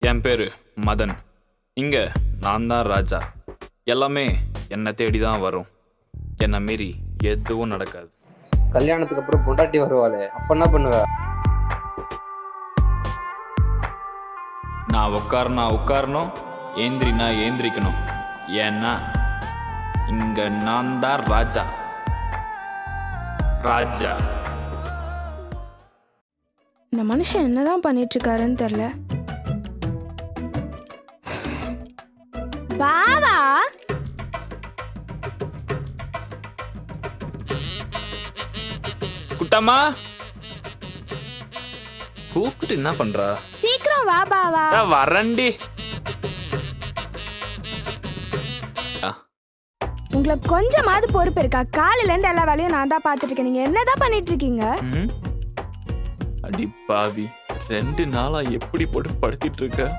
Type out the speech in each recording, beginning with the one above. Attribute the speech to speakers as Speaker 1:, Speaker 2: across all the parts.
Speaker 1: என் பேரு மதன். இங்க நான் தான் ராஜா. எல்லாமே என்னை தேடி தான் வரும். என்னை மீறி எதுவும் நடக்காது.
Speaker 2: கல்யாணத்துக்கு அப்புறம் பொண்டாட்டி வருவாளே, அப்ப என்ன பண்ணுவ?
Speaker 1: நான் உட்காரணும், ஏந்திரினா ஏந்திரிக்கணும். ஏன்னா இங்க நான் தான் ராஜா. ராஜா.
Speaker 3: இந்த மனுஷன் என்னதான் பண்ணிட்டு இருக்காருன்னு தெரியல. பாவா,
Speaker 1: குட்டம்மா கூப்பிட்டு என்ன பண்றா?
Speaker 3: சீக்கிரம் வா பாவா.
Speaker 1: வரண்டி.
Speaker 3: உங்களுக்கு கொஞ்சமாவது பொறுப்பு இருக்கா? காலையில இருந்து எல்லா வேலையும் நான் தான் பாத்துட்டு இருக்கேன். நீங்க என்னதான் பண்ணிட்டு இருக்கீங்க?
Speaker 1: அடி பாவி, 2 நாளா எப்படி போட்டு படுத்திட்டு இருக்க?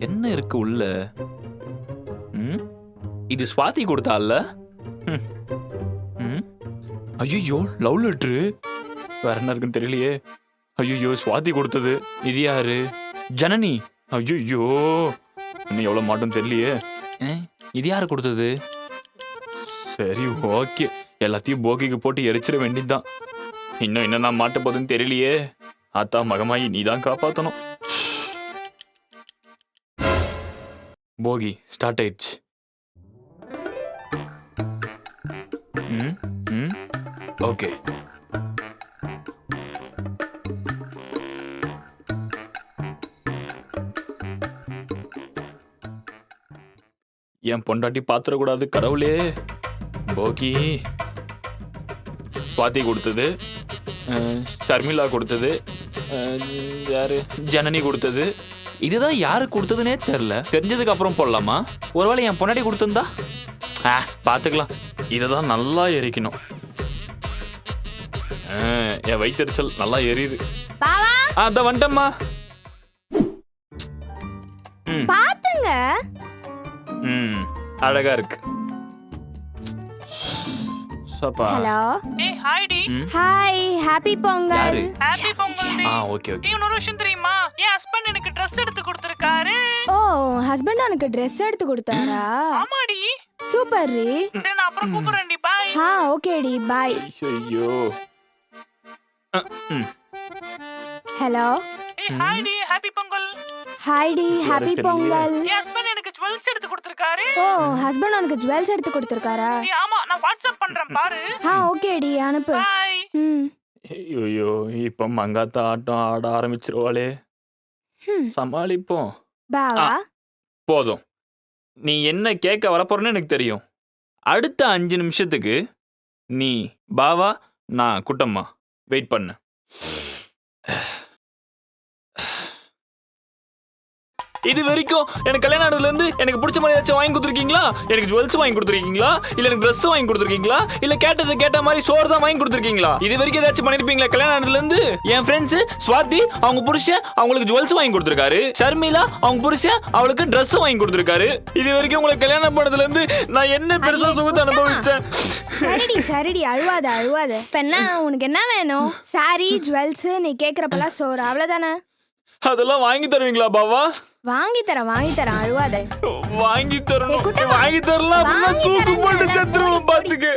Speaker 1: என்ன இருக்கு உள்ள? இது ஸ்வாதி கொடுத்தால. ஐயோ, லவ் லெட்ரு. வேற என்ன இருக்குன்னு தெரியலையே. ஐயோ, ஸ்வாதி கொடுத்தது. இது யாரு? ஜனனி. ஐயோ, இன்னும் எவ்வளவு மாட்டோம் தெரியலையே. இது யாரு கொடுத்தது? சரி, ஓகே, எல்லாத்தையும் போக்கிக்கு போட்டு எரிச்சிட வேண்டியதுதான். இன்னும் என்ன நான் மாட்ட போதுன்னு தெரியலையே. ஆத்தா மகமாயி நீதான் காப்பாத்தணும். போகி ஸ்டார்ட் ஆயிடுச்சு. ஓகே. என் பொண்டாட்டி பாத்திரக்கூடாது கடவுளே. போகி ஸ்வாதி கொடுத்தது, ஷர்மிளா கொடுத்தது, யாரு ஜனனி கொடுத்தது. இதுதான் யாரு கொடுத்ததுன்னே தெரியல. தெரிஞ்சதுக்கு அப்புறம் போடலாமா? ஒருவேளை என் பொண்டாட்டி கொடுத்திருந்தா பாத்துக்கலாம். இததான் நல்லா எரிக்கணும். என் வயிற்றுச்சல் நல்லா எரியுது. அதான் வந்துட்டம்மா.
Speaker 3: பாத்துங்க.
Speaker 1: அழகா இருக்கு.
Speaker 3: ஹலோ.
Speaker 4: ஏய் ஹாய் டி.
Speaker 3: Hi, happy Pongal.
Speaker 1: யாரு?
Speaker 4: ஹாப்பி பொங்கல் டி.
Speaker 1: Okay okay.
Speaker 4: இன்னொரு விஷயம் தெரியுமா? என் ஹஸ்பண்ட் எனக்கு Dress எடுத்து கொடுத்திருக்காரு.
Speaker 3: ஓ, ஹஸ்பண்ட் எனக்கு Dress எடுத்து கொடுத்தாரா?
Speaker 4: ஆமாடி.
Speaker 3: சூப்பர் டி.
Speaker 4: சரி, நான் அப்புறம் கூப்பிடுறேன் டி. பை.
Speaker 3: ஓகே டி, பை.
Speaker 1: ஐயோ.
Speaker 3: ஹலோ.
Speaker 4: ஏய் ஹாய் டி, ஹாப்பி பொங்கல்.
Speaker 3: ஹாய் டி, ஹாப்பி பொங்கல்.
Speaker 4: என் ஹஸ்பண்ட் எனக்கு ஜுவல்ஸ் எடுத்து கொடுத்திருக்காரு.
Speaker 3: ஓ, ஹஸ்பண்ட் உனக்கு ஜுவல்ஸ் எடுத்து கொடுத்திருக்காரா?
Speaker 4: டி ஆமா, நான் வாட்ஸ்அப் பண்றேன் பாரு.
Speaker 3: ஓகே டி, அனுப்பு.
Speaker 4: பை.
Speaker 1: ஐயோ, இப்ப மங்காத்த ஆட்டம் ஆட ஆரம்பிச்சிருவாளே. சமாளிப்போம்.
Speaker 3: பாவா,
Speaker 1: போதும். நீ என்ன கேட்க வரப்போறன்னு எனக்கு தெரியும். அடுத்த 5 நிமிஷத்துக்கு நீ பாவா, நான் குட்டம்மா. வெயிட் பண்ணு. இது வரைக்கும் எனக்கு கல்யாணம் ஆனதுல இருந்து எனக்கு பிடிச்ச மாதிரி ஏதாச்சும் வாங்கி கொடுத்துருக்கீங்களா? எனக்கு ஜுவல்ஸ் வாங்கி கொடுத்துருக்கீங்களா? இல்ல எனக்கு ட்ரெஸ் வாங்கி கொடுத்துருக்கீங்களா? இல்ல கேட்ட மாதிரி சோறு தான் வாங்கி கொடுத்துருக்கீங்களா? இது வரைக்கும் ஏதாச்சும் பண்ணிருப்பீங்களா? கல்யாணம் ஆனதுல இருந்து என் ஃப்ரெண்ட்ஸ் ஸ்வாதி அவங்க புருஷன் அவங்களுக்கு ஜுவல்ஸ் வாங்கி கொடுத்துருக்காரு. ஷர்மிளா அவங்க புருஷன் அவளுக்கு ட்ரெஸ் வாங்கி கொடுத்துருக்காரு. இது வரைக்கும் உங்களுக்கு கல்யாணம் பண்ணதுல இருந்து நான் என்ன பெருசா சுகத்தை அனுபவிச்சேன்?
Speaker 3: சரிடி, அழுவாத. இப்ப என்ன உனக்கு என்ன வேணும்? சாரி, ஜுவல்ஸ், நீ கேக்குறப்பெல்லாம் சோறு, அவ்வளவுதானே?
Speaker 1: அதெல்லாம் வாங்கி தருவீங்களா பாவா?
Speaker 3: வாங்கி தரேன், அழுவாத.
Speaker 1: வாங்கி தரணும்.
Speaker 3: குட்டம்மா,
Speaker 1: வாங்கி தரலாம். தூக்கு போட்டு செத்துருவோம் பாத்துக்க.